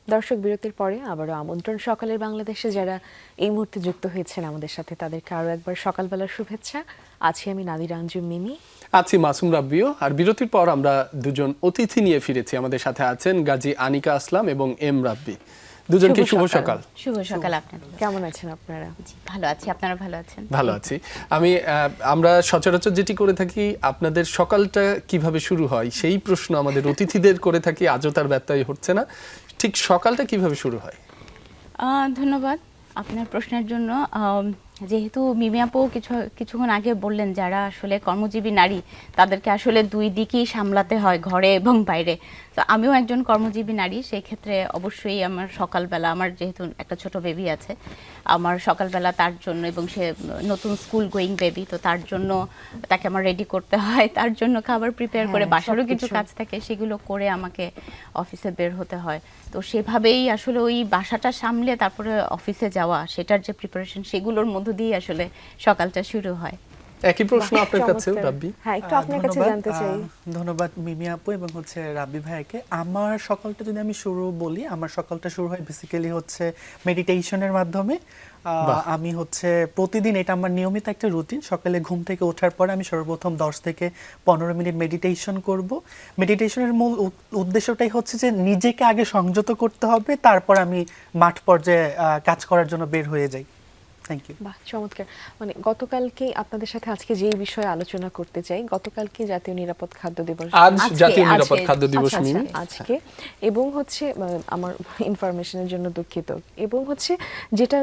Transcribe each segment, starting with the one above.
দর্শক বিরতির পরে আবারও আমন্ত্রণ সকালের বাংলাদেশে যারা এই মুহূর্তে যুক্ত হয়েছেন আমাদের সাথে তাদেরকে আরও একবার সকালবেলার শুভেচ্ছা। আছি আমি নাদিরা আঞ্জুম মিমি, আছি মাসুম রাব্বিও। আর বিরতির পর আমরা দুজন অতিথি নিয়ে ফিরেছি। আমাদের সাথে আছেন গাজী আনিকা আসলাম এবং এম রাব্বি। দুজনকে শুভ সকাল। শুভ সকাল আপনাদের। কেমন আছেন আপনারা? জি ভালো আছি, আপনারা ভালো আছেন? ভালো আছি। আমরা সচরাচর যেটি করে থাকি, আপনাদের সকালটা কিভাবে শুরু হয় সেই প্রশ্ন আমাদের অতিথিদের করে থাকি। আজও তার ব্যত্যয় হচ্ছে না। ঠিক সকালটা কিভাবে শুরু হয়? ধন্যবাদ আপনার প্রশ্নের জন্য। যেহেতু মিমি আপু কিছুক্ষণ আগে বললেন যারা আসলে কর্মজীবী নারী তাদেরকে আসলে দুই দিকেই সামলাতে হয়, ঘরে এবং বাইরে। তো আমিও একজন কর্মজীবী নারী, সেই ক্ষেত্রে অবশ্যই আমার সকালবেলা, আমার যেহেতু একটা ছোট বেবি আছে, আমার সকালবেলা তার জন্য, এবং সে নতুন স্কুল গোয়িং বেবি, তো তার জন্য তাকে আমার রেডি করতে হয়, তার জন্য খাবার প্রিপেয়ার করে, বাসারও কিছু কাজ থাকে সেগুলো করে আমাকে অফিসে বের হতে হয়। তো সেভাবেই আসলে ওই বাসাটা সামলে তারপরে অফিসে যাওয়া, সেটার যে প্রিপারেশন, সেগুলোর মধ্য দিয়ে আসলে সকালটা শুরু হয়। একই প্রশ্ন আপনার কাছে রাব্বি। হ্যাঁ, একটু আপনার কাছে জানতে চাই। ধন্যবাদ মিমি আপু এবং রাব্বি ভাইকে। আমার সকালটা যদি আমি শুরু বলি, আমার সকালটা শুরু হয় বেসিক্যালি মেডিটেশনের মাধ্যমে। আমি প্রতিদিন, এটা আমার নিয়মিত একটা রুটিন। সকালে ঘুম থেকে ওঠার পরে আমি সর্বপ্রথম 10 থেকে 15 মিনিট মেডিটেশন করব। মেডিটেশনের মূল উদ্দেশ্যটাই হচ্ছে যে নিজেকে আগে সংযত করতে হবে, তারপর আমি মাঠ পর্যায়ে কাজ করার জন্য বের হয়ে যাই। Thank you. বাহ, চমৎকার। গতকালকে আপনাদের সাথে আজকে যেই বিষয়ে আলোচনা করতে চাই, গতকালকে জাতীয় নিরাপদ খাদ্য দিবস। আজ জাতীয় নিরাপদ খাদ্য দিবস মিমি। আজকে এবং আমার ইনফরমেশনের জন্য দুঃখিত, এবং যেটা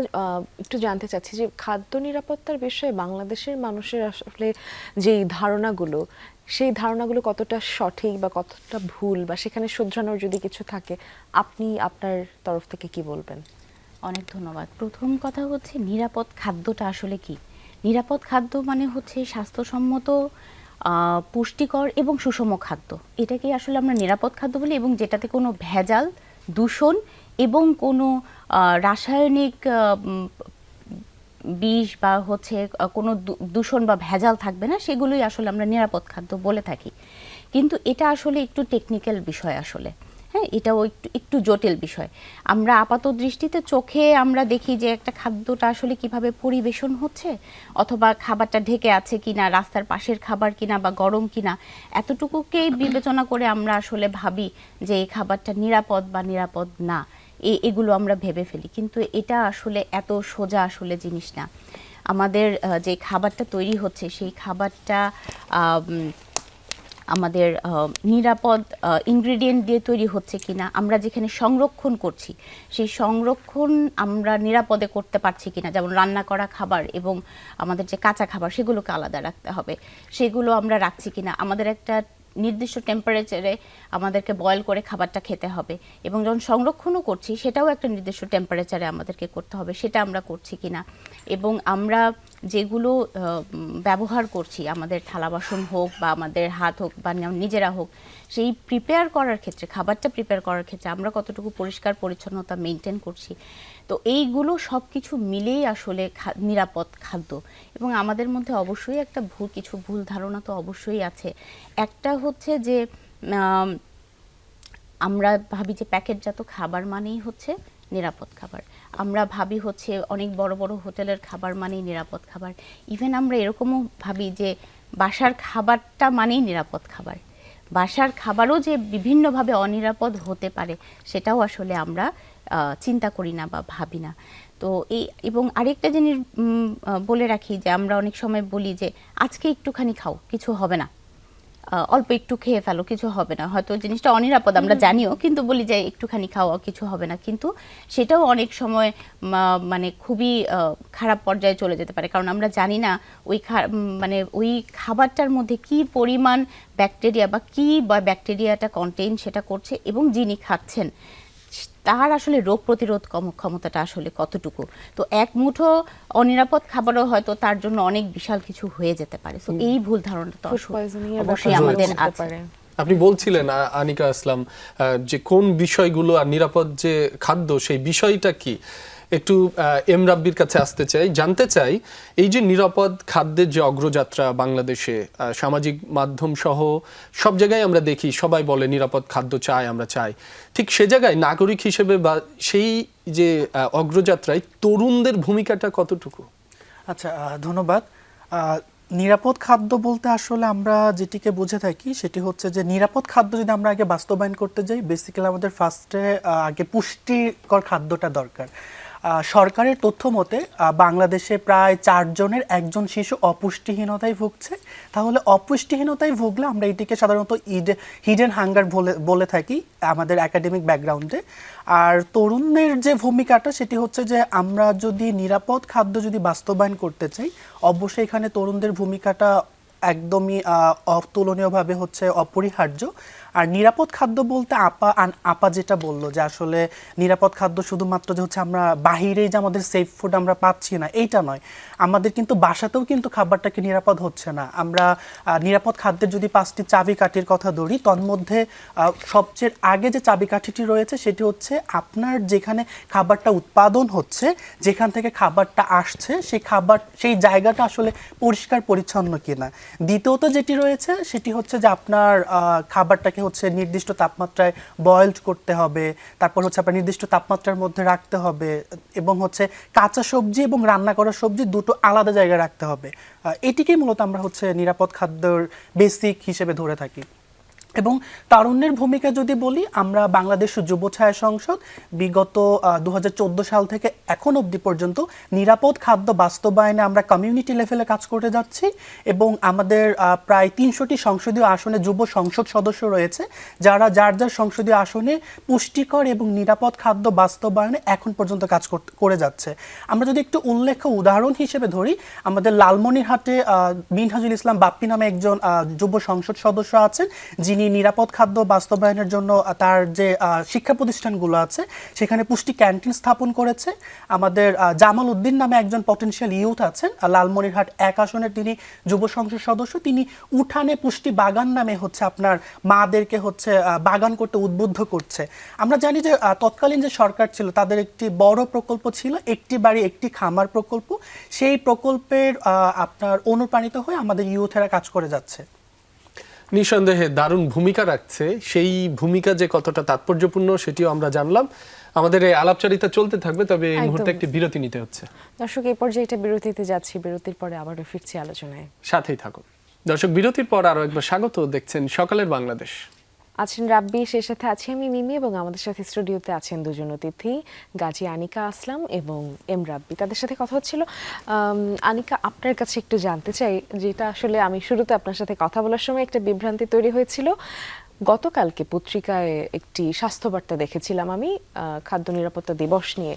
একটু জানতে চাচ্ছি যে খাদ্য নিরাপত্তার বিষয়ে বাংলাদেশের মানুষের আসলে যেই ধারণাগুলো, সেই ধারণাগুলো কতটা সঠিক বা কতটা ভুল, বা সেখানে শুধরানোর যদি কিছু থাকে, আপনি আপনার তরফ থেকে কি বলবেন? অনেক ধন্যবাদ। প্রথম কথা হচ্ছে নিরাপদ খাদ্যটা আসলে কি? নিরাপদ খাদ্য মানে হচ্ছে স্বাস্থ্যসম্মত, পুষ্টিকর এবং সুষম খাদ্য। এটাকেই আসলে আমরা নিরাপদ খাদ্য বলি, এবং যেটাতে কোনো ভেজাল, দূষণ এবং কোনো রাসায়নিক বিষ বা কোনো দূষণ বা ভেজাল থাকবে না, সেগুলোই আসলে আমরা নিরাপদ খাদ্য বলে থাকি। কিন্তু এটা আসলে একটু টেকনিক্যাল বিষয় আসলে। হ্যাঁ, এটাও একটু জটিল বিষয়। আমরা আপাত দৃষ্টিতে চোখে আমরা দেখি যে একটা খাদ্যটা আসলে কিভাবে পরিবেশন হচ্ছে, অথবা খাবারটা ঢেকে আছে কিনা, রাস্তার পাশের খাবার কিনা বা গরম কিনা, এতটুকুকেই বিবেচনা করে আমরা আসলে ভাবি যে এই খাবারটা নিরাপদ বা নিরাপদ না, এগুলো আমরা ভেবে ফেলি। কিন্তু এটা আসলে এত সোজা আসলে জিনিস না। আমাদের যে খাবারটা তৈরি হচ্ছে সেই খাবারটা আমাদের নিরাপদ ইনগ্রেডিয়েন্ট দিয়ে তৈরি হচ্ছে কিনা, আমরা যেখানে সংরক্ষণ করছি সেই সংরক্ষণ আমরা নিরাপদে করতে পারছি কিনা, যেমন রান্না করা খাবার এবং আমাদের যে কাঁচা খাবার সেগুলোকে আলাদা রাখতে হবে, সেগুলো আমরা রাখছি কিনা, আমাদের একটা নির্দিষ্ট টেম্পারেচারে আমাদেরকে বয়েল করে খাবারটা খেতে হবে, এবং যখন সংরক্ষণও করছি সেটাও একটা নির্দিষ্ট টেম্পারেচারে আমাদেরকে করতে হবে, সেটা আমরা করছি কিনা, এবং আমরা যেগুলো ব্যবহার করছি, আমাদের থালা বাসন হোক বা আমাদের হাত হোক বা নিজেরা হোক, সেই প্রিপেয়ার করার ক্ষেত্রে, খাবারটা প্রিপেয়ার করার ক্ষেত্রে আমরা কতটুকু পরিষ্কার পরিচ্ছন্নতা মেনটেন করছি। তো এইগুলো সব কিছু মিলেই আসলে নিরাপদ খাদ্য। এবং আমাদের মধ্যে অবশ্যই একটা কিছু ভুল ধারণা তো অবশ্যই আছে। একটা হচ্ছে যে আমরা ভাবি যে প্যাকেটজাত খাবার মানেই হচ্ছে নিরাপদ খাবার। আমরা ভাবি অনেক বড় বড় হোটেলের খাবার মানেই নিরাপদ খাবার। ইভেন আমরা এরকমও ভাবি যে বাসার খাবারটা মানেই নিরাপদ খাবার। বাসার খাবারও যে বিভিন্নভাবে অনিরাপদ হতে পারে সেটাও আসলে আমরা চিন্তা করি না বা ভাবি না। তো এবং আরেকটা জিনিস বলে রাখি যে আমরা অনেক সময় বলি যে আজকে একটুখানি খাও, কিছু হবে না, অল্প একটু খেয়ে ফেলো, কিছু হবে না। হয়তো জিনিসটা অনিরাপদ আমরা জানিও, কিন্তু বলি যে একটুখানি খাওয়া, কিছু হবে না। কিন্তু সেটাও অনেক সময় মানে খুবই খারাপ পর্যায়ে চলে যেতে পারে, কারণ আমরা জানি না ওই খাবারটার মধ্যে কি পরিমাণ ব্যাকটেরিয়া বা ব্যাকটেরিয়াটা কন্টেইন সেটা করছে, এবং যিনি খাচ্ছেন তার আসলে রোগ প্রতিরোধ ক্ষমতাটা আসলে কতটুকু। তো এক মুঠো অনিরাপদ খাবারও হয়তো তার জন্য অনেক বিশাল কিছু হয়ে যেতে পারে। তো এই ভুল ধারণাটা অবশ্যই আমাদের আছে। আপনি বলছিলেন আনিকা আসলাম যে কোন বিষয়গুলো আর নিরাপদ যে খাদ্য সেই বিষয়টা কি, একটু এম রাব্বির কাছে আসতে চাই, জানতে চাই এই যে নিরাপদ খাদ্যের যে অগ্রযাত্রা বাংলাদেশে, সামাজিক মাধ্যম সহ সব জায়গায় আমরা দেখি সবাই বলে নিরাপদ খাদ্য চাই, আমরা চাই, ঠিক সে জায়গায় নাগরিক হিসেবে বা সেই যে অগ্রযাত্রায় তরুণদের ভূমিকাটা কতটুকু? আচ্ছা, ধন্যবাদ। নিরাপদ খাদ্য বলতে আসলে আমরা যেটিকে বুঝে থাকি সেটি হচ্ছে যে নিরাপদ খাদ্য যদি আমরা আগে বাস্তবায়ন করতে যাই, বেসিক্যালি আমাদের ফার্স্টে আগে পুষ্টিকর খাদ্যটা দরকার। সরকারের তথ্য মতে বাংলাদেশে প্রায় 4 জনের 1 জন শিশু অপুষ্টিহীনতায় ভুগছে। তাহলে অপুষ্টিহীনতায় ভুগলে আমরা এটিকে সাধারণত হিডেন হাঙ্গার বলে থাকি আমাদের একাডেমিক ব্যাকগ্রাউন্ডে। আর তরুণদের যে ভূমিকাটা সেটি হচ্ছে যে আমরা যদি নিরাপদ খাদ্য যদি বাস্তবায়ন করতে চাই, অবশ্যই এখানে তরুণদের ভূমিকাটা একদমই অতুলনীয়ভাবে হচ্ছে অপরিহার্য। আর নিরাপদ খাদ্য বলতে আপা যেটা বললো যে আসলে নিরাপদ খাদ্য শুধুমাত্র যে হচ্ছে আমরা বাহিরেই যে আমাদের সেফ ফুড আমরা পাচ্ছি না এইটা নয়, আমাদের কিন্তু বাসাতেও কিন্তু খাবারটাকে নিরাপদ হচ্ছে না। আমরা নিরাপদ খাদ্যের যদি 5টি চাবিকাঠির কথা ধরি, তন্মধ্যে সবচেয়ে আগে যে চাবিকাঠিটি রয়েছে সেটি হচ্ছে আপনার যেখানে খাবারটা উৎপাদন হচ্ছে, যেখান থেকে খাবারটা আসছে সেই জায়গাটা আসলে পরিষ্কার পরিচ্ছন্ন কিনা। দ্বিতীয়ত যেটি রয়েছে সেটি হচ্ছে যে আপনার খাবারটাকে হচ্ছে নির্দিষ্ট তাপমাত্রায় বয়েলড করতে হবে, তারপর হচ্ছে আপনার নির্দিষ্ট তাপমাত্রার মধ্যে রাখতে হবে, এবং হচ্ছে কাঁচা সবজি এবং রান্না করা সবজি দুটো আলাদা জায়গায় রাখতে হবে। এটিকেই মূলত আমরা হচ্ছে নিরাপদ খাদ্যের বেসিক হিসেবে ধরে থাকি। এবং তারুণ্যের ভূমিকা যদি বলি, আমরা বাংলাদেশ যুব ছায়া সংসদ বিগত 2014 সাল থেকে এখন অবধি পর্যন্ত নিরাপদ খাদ্য বাস্তবায়নে আমরা কমিউনিটি লেভেলে কাজ করে যাচ্ছি, এবং আমাদের প্রায় 300টি সংসদীয় আসনে যুব সংসদ সদস্য রয়েছে যারা যার যার সংসদীয় আসনে পুষ্টিকর এবং নিরাপদ খাদ্য বাস্তবায়নে এখন পর্যন্ত কাজ করে যাচ্ছে। আমরা যদি একটু উল্লেখ্য উদাহরণ হিসেবে ধরি, আমাদের লালমনিরহাটে মিনহাজুল ইসলাম বাপ্পি নামে একজন যুব সংসদ সদস্য আছেন, যিনি নিরাপদ খাদ্য বাস্তবায়নের জন্য তার যে শিক্ষা প্রতিষ্ঠানগুলো আছে সেখানে পুষ্টি ক্যান্টিন স্থাপন করেছে। আমাদের জামাল উদ্দিন নামে একজন পটেনশিয়াল ইউথ আছেন লালমনিরহাট 1 আসনের, তিনি যুব সংসদ সদস্য, তিনি উঠানে পুষ্টি বাগান নামে হচ্ছে আপনার মাদেরকে হচ্ছে বাগান করতে উদ্বুদ্ধ করছে। আমরা জানি যে তৎকালীন যে সরকার ছিল তাদের একটি বড় প্রকল্প ছিল একটি বাড়ি একটি খামার প্রকল্প, সেই প্রকল্পের আপনার অনুপ্রাণিত হয়ে আমাদের ইউথেরা কাজ করে যাচ্ছে। নিঃসন্দেহে দারুণ ভূমিকা রাখছে, সেই ভূমিকা যে কতটা তাৎপর্যপূর্ণ সেটিও আমরা জানলাম। আমাদের এই আলাপচারিতা চলতে থাকবে, তবে এই মুহূর্তে একটি বিরতি নিতে হচ্ছে। দর্শক, এই পর্যায়ে একটা বিরতিতে যাচ্ছি, বিরতির পরে আবারও ফিরছি আলোচনায়, সাথেই থাকুন। দর্শক, বিরতির পর আরো একবার স্বাগত, দেখছেন সকালের বাংলাদেশ। আছেন রাব্বি, সেই সাথে আছি আমি মিমি, এবং আমাদের সাথে স্টুডিওতে আছেন দুজন অতিথি, গাজী আনিকা আসলাম এবং এম রাব্বি। তাদের সাথে কথা হচ্ছিল। আনিকা, আপনার কাছে একটু জানতে চাই, যেটা আসলে আমি শুরুতে আপনার সাথে কথা বলার সময় একটা বিভ্রান্তি তৈরি হয়েছিল। গতকালকে পত্রিকায় একটি স্বাস্থ্যবার্তা দেখেছিলাম আমি খাদ্য নিরাপত্তা দিবস নিয়ে,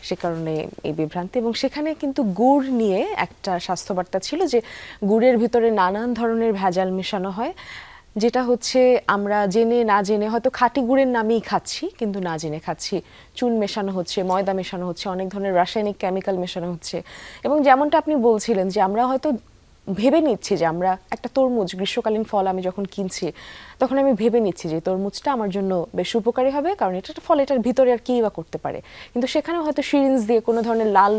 সে কারণে এই বিভ্রান্তি, এবং সেখানে কিন্তু গুড় নিয়ে একটা স্বাস্থ্যবার্তা ছিল যে গুড়ের ভিতরে নানান ধরনের ভেজাল মেশানো হয়, যেটা হচ্ছে আমরা জেনে না জেনে হয়তো খাঁটি গুড়ের নামেই খাচ্ছি, কিন্তু না জেনে খাচ্ছি। চুন মেশানো হচ্ছে, ময়দা মেশানো হচ্ছে, অনেক ধরনের রাসায়নিক কেমিক্যাল মেশানো হচ্ছে। এবং যেমনটা আপনি বলছিলেন যে আমরা হয়তো ভেবে নিচ্ছি যে আমরা একটা তরমুজ, গ্রীষ্মকালীন ফল আমি যখন কিনছি তখন আমি ভেবে নিচ্ছি যে তরমুজটা আমার জন্য বেশ উপকারী হবে, কারণ এটা একটা ফল, এটার ভিতরে আর কী বা করতে পারে। কিন্তু সেখানে হয়তো সিরিঞ্জ দিয়ে কোনো ধরনের লাল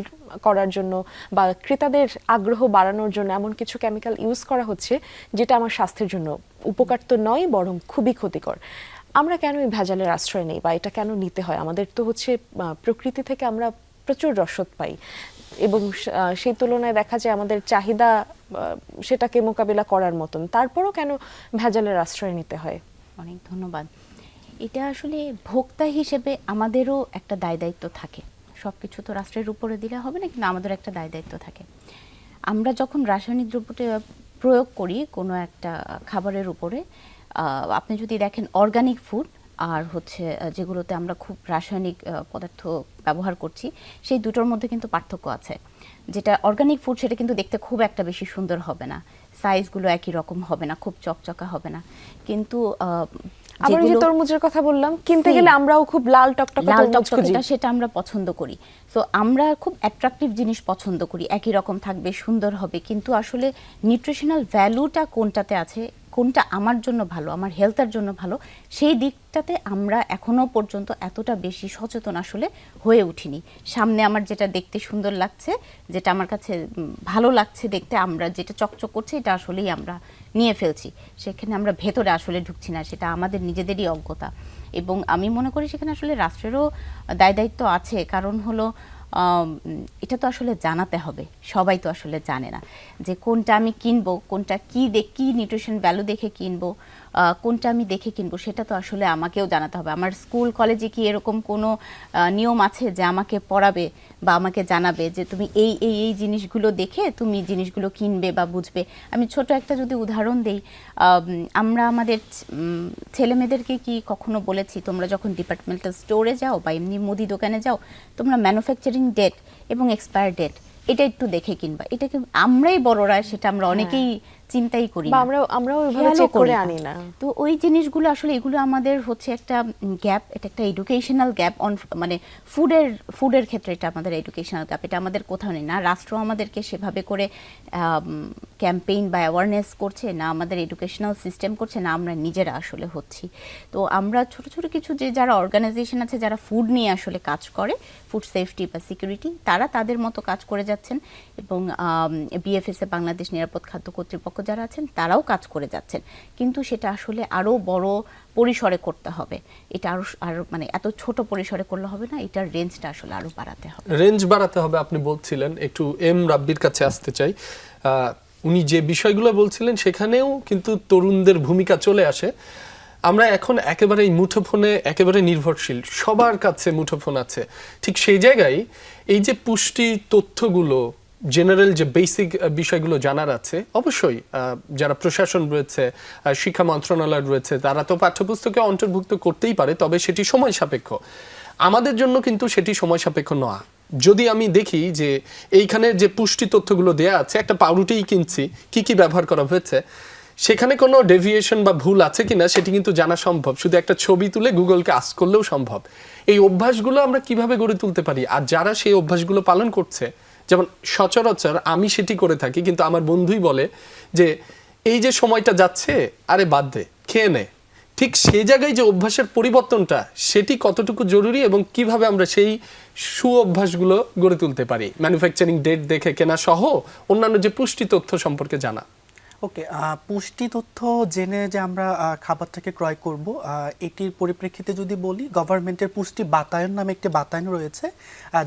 করার জন্য বা ক্রেতাদের আগ্রহ বাড়ানোর জন্য এমন কিছু কেমিক্যাল ইউজ করা হচ্ছে যেটা আমার স্বাস্থ্যের জন্য উপকার তো নয়, বরং খুবই ক্ষতিকর। আমরা কেন এই ভেজালের আশ্রয় নেই বা এটা কেন নিতে হয়? আমাদের তো হচ্ছে প্রকৃতি থেকে আমরা প্রচুর রসদ পাই, এবং সেই তুলনায় দেখা যায় আমাদের চাহিদা সেটাকে মোকাবিলা করার মতন, তারপরও কেন ভেজালের আশ্রয় নিতে হয়? অনেক ধন্যবাদ। এটা আসলে ভোক্তা হিসেবে আমাদেরও একটা দায় দায়িত্ব থাকে। সব কিছু তো রাষ্ট্রের উপরে দিলে হবে না, কিন্তু আমাদের একটা দায় দায়িত্ব থাকে। আমরা যখন রাসায়নিক দ্রব্যটা প্রয়োগ করি কোনো একটা খাবারের উপরে, আপনি যদি দেখেন অর্গানিক ফুড আর হচ্ছে যেগুলোতে আমরা খুব রাসায়নিক পদার্থ ব্যবহার করছি, সেই দুটোর মধ্যে কিন্তু পার্থক্য আছে। যেটা অর্গানিক ফুড সেটা কিন্তু দেখতে খুব একটা বেশি সুন্দর হবে না, সাইজগুলো একই রকম হবে না, খুব চকচকা হবে না। কিন্তু আবার যে তরমুজের কথা বললাম, কিনতে গেলে আমরাও খুব লাল টকটকে তরমুজ খুঁজি, সেটা আমরা পছন্দ করি। সো আমরা খুব অ্যাট্রাকটিভ জিনিস পছন্দ করি, একই রকম থাকবে, সুন্দর হবে, কিন্তু আসলে নিউট্রিশনাল ভ্যালুটা কোনটাতে আছে কোনটা আমার জন্য ভালো, আমার হেলথের জন্য ভালো, সেই দিকটাতে আমরা এখনো পর্যন্ত এতটা বেশি সচেতন আসলে হয়ে উঠিনি। সামনে আমার যেটা দেখতে সুন্দর লাগছে, যেটা আমার কাছে ভালো লাগছে দেখতে, আমরা যেটা চকচক করছে এটা আসলেই আমরা নিয়ে ফেলছি, সেখানে আমরা ভেতরে আসলে ঢুকছি না, সেটা আমাদের নিজেদেরই অজ্ঞতা। এবং আমি মনে করি সেখানে আসলে রাষ্ট্রেরও দায় দায়িত্ব আছে, কারণ হলো এটা তো আসলে জানাতে হবে, সবাই তো আসলে জানে না যে কোনটা আমি কিনবো, কোনটা কি নিউট্রিশন ভ্যালু দেখে কিনবো, কোনটা আমি দেখে কিনবো, সেটা তো আসলে আমাকেও জানাতে হবে। আমার স্কুল কলেজে কি এরকম কোনো নিয়ম আছে যে আমাকে পড়াবে বা আমাকে জানাবে যে তুমি এই এই এই জিনিসগুলো দেখে তুমি জিনিসগুলো কিনবে বা বুঝবে? আমি ছোট একটা যদি উদাহরণ দেই, আমরা আমাদের ছেলে মেয়েদেরকে কি কখনো বলেছি তোমরা যখন ডিপার্টমেন্টাল স্টোরে যাও বা এমনি মুদি দোকানে যাও, তোমরা ম্যানুফ্যাকচারিং ডেট এবং এক্সপায়ার ডেট এটা একটু দেখে কিনবা? এটা কি আমরাই বড়রা, সেটা আমরা অনেকেই চিন্তাই করি বা না, আমরাও ওইভাবে খেয়ালও চেক করি করে না। আনি না। তো ওই জিনিসগুলো আসলে এগুলো আমাদের হচ্ছে একটা গ্যাপ, এটা একটা এডুকেশনাল গ্যাপ অন, মানে ফুডের ক্ষেত্রে এটা আমাদের এডুকেশনাল গ্যাপ, এটা আমাদের কোথাও নেই। না রাষ্ট্র আমাদেরকে সেভাবে করে ক্যাম্পেইন বা অ্যাওয়ারনেস করছে, না আমাদের এডুকেশনাল সিস্টেম করছে, না আমরা নিজেরা আসলে হচ্ছি। তো আমরা ছোট ছোট কিছু যে যারা অর্গানাইজেশন আছে যারা ফুড নিয়ে আসলে কাজ করে, ফুড সেফটি বা সিকিউরিটি, তারা তাদের মতো কাজ করে যাচ্ছেন, এবং বিএফএসএ বাংলাদেশ নিরাপদ খাদ্য কর্তৃপক্ষ যারা আছেন তারাও কাজ করে যাচ্ছেন। কিন্তু সেটা আসলে আরও বড় পরিসরে করতে হবে, এটা আরো মানে এত ছোট পরিসরে করলে হবে না, এটার রেঞ্জটা আসলে আরো বাড়াতে হবে। রেঞ্জ বাড়াতে হবে আপনি বলছিলেন। একটু এম রাব্বির কাছে আসতে চাই। উনি যে বিষয়গুলো বলছিলেন সেখানেও কিন্তু তরুণদের ভূমিকা চলে আসে। আমরা এখন একেবারে মুঠোফোনে একেবারে নির্ভরশীল, সবার কাছে মুঠোফোন আছে। ঠিক সেই জায়গায় এই যে পুষ্টি তথ্যগুলো, জেনারেল যে বেসিক বিষয়গুলো জানার আছে, অবশ্যই যারা প্রশাসন রয়েছে, শিক্ষা মন্ত্রণালয় রয়েছে, তারা তো পাঠ্যপুস্তকে অন্তর্ভুক্ত করতেই পারে, তবে সেটি সময় সাপেক্ষ। আমাদের জন্য কিন্তু সেটি সময় সাপেক্ষ নয়। যদি আমি দেখি যে এইখানে যে পুষ্টি তথ্যগুলো দেয়া আছে, একটা পাউরুটিই কিনছি, কি কি ব্যবহার করা হয়েছে, সেখানে কোনো ডেভিয়েশন বা ভুল আছে কিনা সেটি কিন্তু জানা সম্ভব, শুধু একটা ছবি তুলে গুগলকে আস্ক করলেও সম্ভব। এই অভ্যাসগুলো আমরা কিভাবে গড়ে তুলতে পারি? আর যারা সেই অভ্যাসগুলো পালন করছে, যেমন সচরাচর আমি সেটি করে থাকি, কিন্তু আমার বন্ধুই বলে যে এই যে সময়টা যাচ্ছে, আরে বাদ দে, খেয়ে নে। ঠিক সেই জায়গায় যে অভ্যাসের পরিবর্তনটা, সেটি কতটুকু জরুরি এবং কিভাবে আমরা সেই অভ্যাসগুলো গড়ে তুলতে পারি, ম্যানুফ্যাকচারিং ডেট দেখে কেনা সহ অন্যান্য যে পুষ্টি তথ্য সম্পর্কে জানা। ওকে, পুষ্টি তথ্য জেনে যে আমরা খাবারটাকে ক্রয় করব, এটির পরিপ্রেক্ষিতে যদি বলি, গভর্নমেন্টের পুষ্টি বাতায়ন নামে একটি বাতায়ন রয়েছে,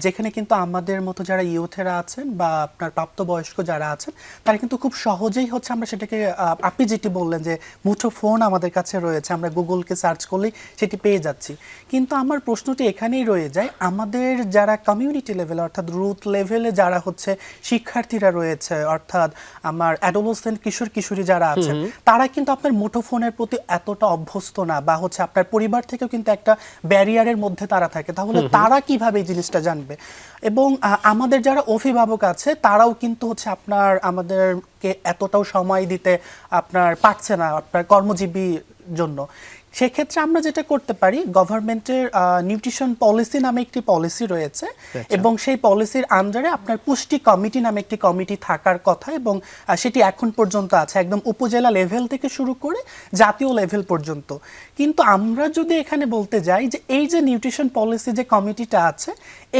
যেখানে কিন্তু আমাদের মতো যারা ইউথেরা আছেন বা আপনার প্রাপ্তবয়স্ক যারা আছেন, তারা কিন্তু খুব সহজেই হচ্ছে আমরা সেটাকে, আপনি যেটি বললেন যে মুঠো ফোন আমাদের কাছে রয়েছে, আমরা গুগলকে সার্চ করলেই সেটি পেয়ে যাচ্ছি। কিন্তু আমার প্রশ্নটি এখানেই রয়ে যায়, আমাদের যারা কমিউনিটি লেভেলে অর্থাৎ রুট লেভেলে যারা হচ্ছে শিক্ষার্থীরা রয়েছে, অর্থাৎ আমার অ্যাডোলসেন্ট কিশোরী যারা আছেন, তারা কিন্তু আপনার মুঠোফোনের প্রতি এতটা অভ্যস্ত না, বা হচ্ছে আপনার পরিবার থেকেও কিন্তু একটা ব্যারিয়ারের মধ্যে তারা থাকে। তাহলে তারা কিভাবে এই জিনিসটা জানবে? এবং আমাদের যারা অভিভাবক আছে তারাও কিন্তু হচ্ছে আমাদেরকে এতটাও সময় দিতে আপনার পারছে না আপনার কর্মজীবী জন্য। সেক্ষেত্রে আমরা যেটা করতে পারি, গভর্নমেন্টের নিউট্রিশন পলিসি নামে একটি পলিসি রয়েছে, এবং সেই পলিসির আন্ডারে আপনার পুষ্টি কমিটি নামে একটি কমিটি থাকার কথা, এবং সেটি এখন পর্যন্ত আছে, একদম উপজেলা লেভেল থেকে শুরু করে জাতীয় লেভেল পর্যন্ত। কিন্তু আমরা যদি এখানে বলতে যাই যে এই যে নিউট্রিশন পলিসি যে কমিটিটা আছে,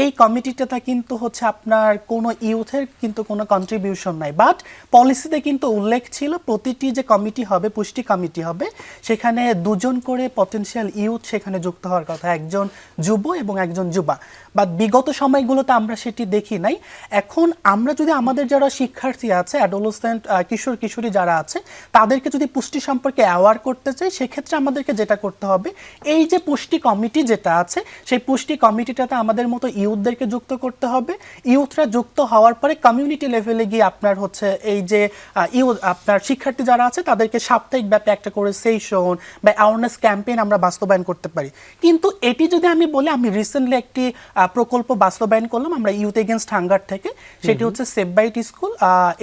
এই কমিটিটাতে কিন্তু হচ্ছে আপনার কোনো ইউথের কিন্তু কোনো কন্ট্রিবিউশন নাই, বাট পলিসিতে কিন্তু উল্লেখ ছিল প্রতিটি যে কমিটি হবে, পুষ্টি কমিটি হবে, সেখানে দুজন করে পটেনশিয়াল ইউথ সেখানে যুক্ত হওয়ার কথা, একজন যুব এবং একজন যুবা। বাট বিগত সময়গুলোতে আমরা সেটি দেখি নাই। এখন আমরা যদি আমাদের যারা শিক্ষার্থী আছে, অ্যাডোলসেন্ট কিশোরী যারা আছে, তাদেরকে যদি পুষ্টি সম্পর্কে অ্যাওয়ার করতে চাই, সেক্ষেত্রে আমাদেরকে যেটা করতে হবে, এই যে পুষ্টি কমিটি যেটা আছে, সেই পুষ্টি কমিটিটাতে আমাদের মতো ইউথদেরকে যুক্ত করতে হবে। ইউথরা যুক্ত হওয়ার পরে কমিউনিটি লেভেলে গিয়ে আপনার হচ্ছে এই যে আপনার শিক্ষার্থী যারা আছে তাদেরকে সাপ্তাহিক ব্যাপী একটা করে সেশন বা অ্যাওয়ারনেস ক্যাম্পেইন আমরা বাস্তবায়ন করতে পারি। কিন্তু এটি যদি আমি বলি, আমি রিসেন্টলি একটি প্রকল্প বাস্তবায়ন করলাম আমরা ইউথ এগেনস্ট হাঙ্গার থেকে, সেটি হচ্ছে সেভ বাইট স্কুল।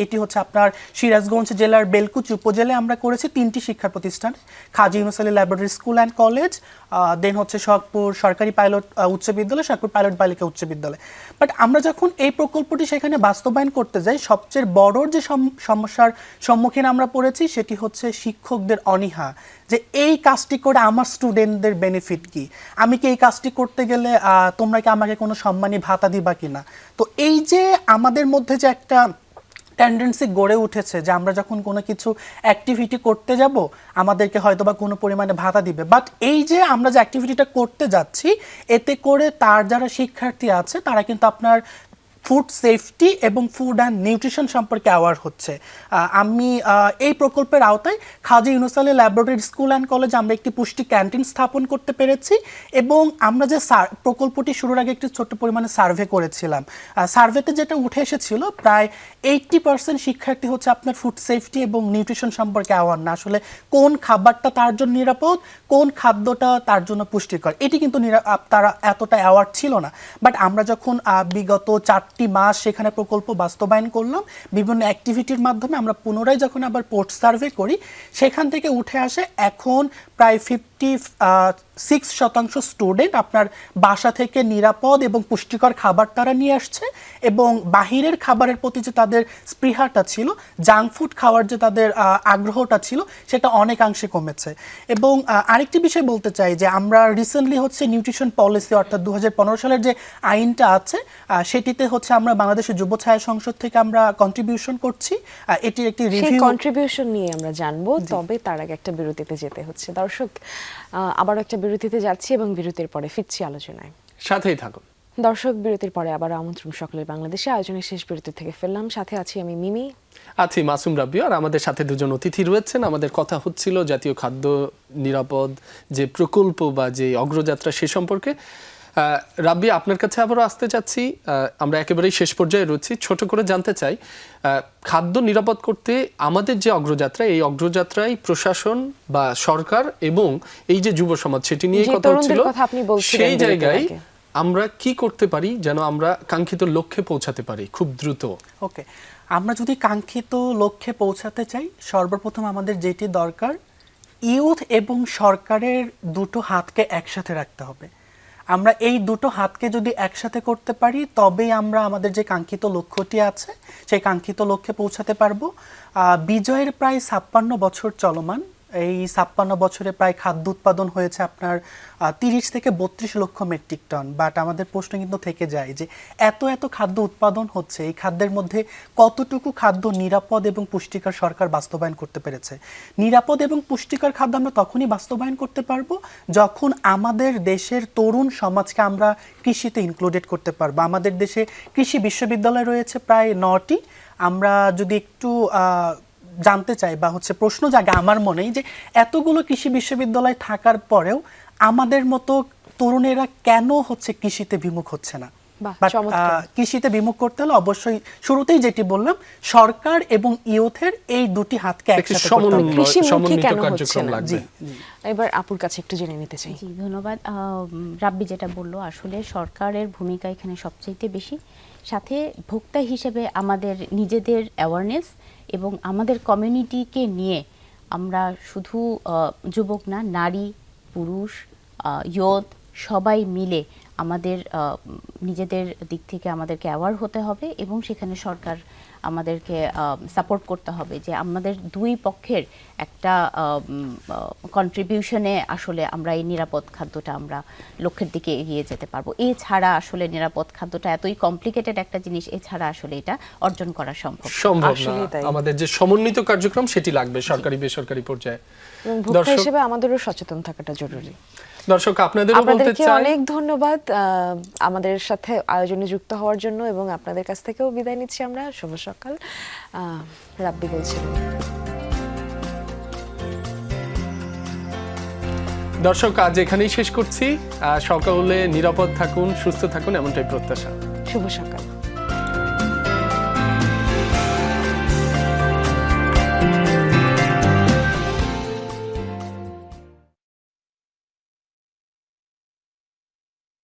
এটি হচ্ছে আপনার সিরাজগঞ্জ জেলার বেলকুচি উপজেলায় আমরা করেছি 3টি শিক্ষা প্রতিষ্ঠান, Kazi Yunus Ali laboratory school and college, then হচ্ছে সোহাগপুর সরকারি পাইলট উচ্চ বিদ্যালয়, সোহাগপুর পাইলট বালিকা উচ্চ বিদ্যালয়। বাট আমরা যখন এই প্রকল্পটি সেখানে বাস্তবায়ন করতে যাই, সবচেয়ে বড় যে সমস্যার সম্মুখীন আমরা পড়েছি সেটি হচ্ছে শিক্ষকদের অনীহা, যে এই কাজটি করে আমার স্টুডেন্টদের বেনিফিট কি, আমি কি এই কাজটি করতে গেলে তোমরা কি আমাকে কোনো সম্মানী ভাতা দিবা কিনা। তো এই যে আমাদের মধ্যে যে একটা টেন্ডেন্সি গড়ে উঠেছে যে আমরা যখন কোনো কিছু অ্যাক্টিভিটি করতে যাব আমাদেরকে হয়তো বা কোনো পরিমাণে ভাতা দিবে, বাট এই যে আমরা যে অ্যাক্টিভিটিটা করতে যাচ্ছি এতে করে তার যারা শিক্ষার্থী আছে তারা কিন্তু আপনার ফুড সেফটি এবং ফুড অ্যান্ড নিউট্রিশন সম্পর্কে অ্যাওয়ার হচ্ছে। আমি এই প্রকল্পের আওতায় Kazi Yunus Ali laboratory school and college আমরা একটি পুষ্টি ক্যান্টিন স্থাপন করতে পেরেছি এবং আমরা যে প্রকল্পটি শুরুর আগে একটি ছোট্ট পরিমাণে সার্ভে করেছিলাম, সার্ভেতে যেটা উঠে এসেছিল প্রায় 80% শিক্ষার্থী হচ্ছে আপনার ফুড সেফটি এবং নিউট্রিশন সম্পর্কে অ্যাওয়ার না, আসলে কোন খাবারটা তার জন্য নিরাপদ, কোন খাদ্যটা তার জন্য পুষ্টিকর, এটি কিন্তু তারা এতটা অ্যাওয়ার ছিল না। বাট আমরা যখন বিগত 4 মাস সেখানে প্রকল্প বাস্তবায়ন করলাম, বিভিন্ন অ্যাক্টিভিটির মাধ্যমে আমরা পুনরায় যখন আবার পোস্ট সার্ভে করি সেখান থেকে উঠে আসে এখন প্রায় 56% স্টুডেন্ট আপনার বাসা থেকে নিরাপদ এবং পুষ্টিকর খাবার তারা নিয়ে আসছে এবং বাহিরের খাবারের প্রতি যে তাদের স্পৃহাটা ছিল, জাঙ্ক ফুড খাওয়ার যে তাদের আগ্রহটা ছিল সেটা অনেকাংশে কমেছে। এবং আরেকটি বিষয় বলতে চাই যে আমরা রিসেন্টলি হচ্ছে নিউট্রিশন পলিসি অর্থাৎ 2015 সালের যে আইনটা আছে সেটিতে হচ্ছে আমরা বাংলাদেশের যুব ছায়া সংসদ থেকে আমরা কন্ট্রিবিউশন করছি, এটির একটি সেই রিভিউ কন্ট্রিবিউশন নিয়ে আমরা জানবো, তবে তার আগে একটা বিরতিতে যেতে হচ্ছে। দর্শক, আবার একটা বিরতিতে যাচ্ছি এবং বিরতির পরে ফিরছি আলোচনায়, সাথেই থাকুন। দর্শক বিরতির পরে আবার আমন্ত্রণ সকলের বাংলাদেশে আয়োজনের শেষ বিরতি থেকে ফিরলাম, সাথে আছি আমি মিমি, আছি মাসুম রাব্বি, আর আমাদের সাথে দুজন অতিথি রয়েছেন। আমাদের কথা হচ্ছিল জাতীয় খাদ্য নিরাপদ যে প্রকল্প বা যে অগ্রযাত্রা সে সম্পর্কে। রাব্বি, আপনার কাছে আবারও আসতে চাচ্ছি, আমরা একেবারেই শেষ পর্যায়ে রয়েছি, ছোট করে জানতে চাই খাদ্য নিরাপদ করতে আমাদের যে অগ্রযাত্রা, এই অগ্রযাত্রায় প্রশাসন বা সরকার এবং এই যে যুব সমাজ সেটি নিয়ে কথা হচ্ছিল, সেই জায়গায় আমরা কি করতে পারি যেন আমরা কাঙ্ক্ষিত লক্ষ্যে পৌঁছাতে পারি খুব দ্রুত? ওকে, আমরা যদি কাঙ্ক্ষিত লক্ষ্যে পৌঁছাতে চাই সর্বপ্রথম আমাদের যেটি দরকার, ইউথ এবং সরকারের দুটো হাতকে একসাথে রাখতে হবে। আমরা এই দুটো হাতকে যদি একসাথে করতে পারি তবেই আমরা আমাদের যে কাঙ্ক্ষিত লক্ষ্যটি আছে সেই কাঙ্ক্ষিত লক্ষ্যে পৌঁছাতে পারবো। বিজয়ের প্রায় 56 বছর চলমান, এই 56 বছরে প্রায় খাদ্য উৎপাদন হয়েছে আপনার 30 থেকে 32 লক্ষ মেট্রিক টন। বাট আমাদের প্রশ্ন কিন্তু থেকে যায় যে এত খাদ্য উৎপাদন হচ্ছে, এই খাদ্যের মধ্যে কতটুকু খাদ্য নিরাপদ এবং পুষ্টিকর সরকার বাস্তবায়ন করতে পেরেছে? নিরাপদ এবং পুষ্টিকর খাদ্য আমরা তখনই বাস্তবায়ন করতে পারবো যখন আমাদের দেশের তরুণ সমাজকে আমরা কৃষিতে ইনক্লুডেড করতে পারবো। আমাদের দেশে কৃষি বিশ্ববিদ্যালয় রয়েছে প্রায় 9টি। আমরা যদি একটু জানতে চাই বা হচ্ছে প্রশ্ন জাগে আমার মনেই যে এতগুলো কৃষি বিশ্ববিদ্যালয় থাকার পরেও আমাদের মতো তরুণেরা কেন হচ্ছে কৃষিতে বিমুখ হচ্ছে না? কৃষিতে বিমুখ করতে হলে অবশ্যই শুরুতেই যেটি বললাম, সরকার এবং ইউথের এই দুটি হাতকে একসাথে করতে হবে। কৃষিমুখী কেন হচ্ছে না? জি, এবার আপুর কাছে একটু জেনে নিতে চাই। জি, ধন্যবাদ। রাব্বি যেটা বললো, আসলে সরকারের ভূমিকা এখানে সবচেয়ে বেশি, সাথে ভোক্তা হিসেবে আমাদের নিজেদের অ্যাওয়ারনেস এবং আমাদের কমিউনিটিকে নিয়ে আমরা শুধু যুবক না, নারী, পুরুষ, ইয়ুথ সবাই মিলে আমাদের নিজেদের দিক থেকে আমাদেরকে অ্যাওয়ার হতে হবে এবং সেখানে সরকার আমাদেরকে সাপোর্ট করতে হবে যে আমাদের দুই পক্ষের একটা কন্ট্রিবিউশনে আসলে আমরা এই নিরাপদ খাদ্যটা আমরা লক্ষ্যের দিকে এগিয়ে যেতে পারবো। এছাড়া আসলে নিরাপদ খাদ্যটা এতই কমপ্লিকেটেড একটা জিনিস, এছাড়া আসলে এটা অর্জন করা সম্ভব না। আমাদের যে সমন্বিত কার্যক্রম সেটি লাগবে সরকারি বেসরকারি পর্যায়ে, এবং ভোক্তা হিসেবে আমাদেরও সচেতন থাকাটা জরুরি। দর্শক, আপনাদেরকে অনেক ধন্যবাদ আমাদের সাথে আয়োজনে যুক্ত হওয়ার জন্য, এবং আপনাদের কাছ থেকেও বিদায় নিচ্ছি আমরা। শুভ সকাল। রাব্বি বলছিলেন। দর্শক, আজ এখানেই শেষ করছি। সকলে নিরাপদ থাকুন, সুস্থ থাকুন, এমনটাই প্রত্যাশা। শুভ সকাল।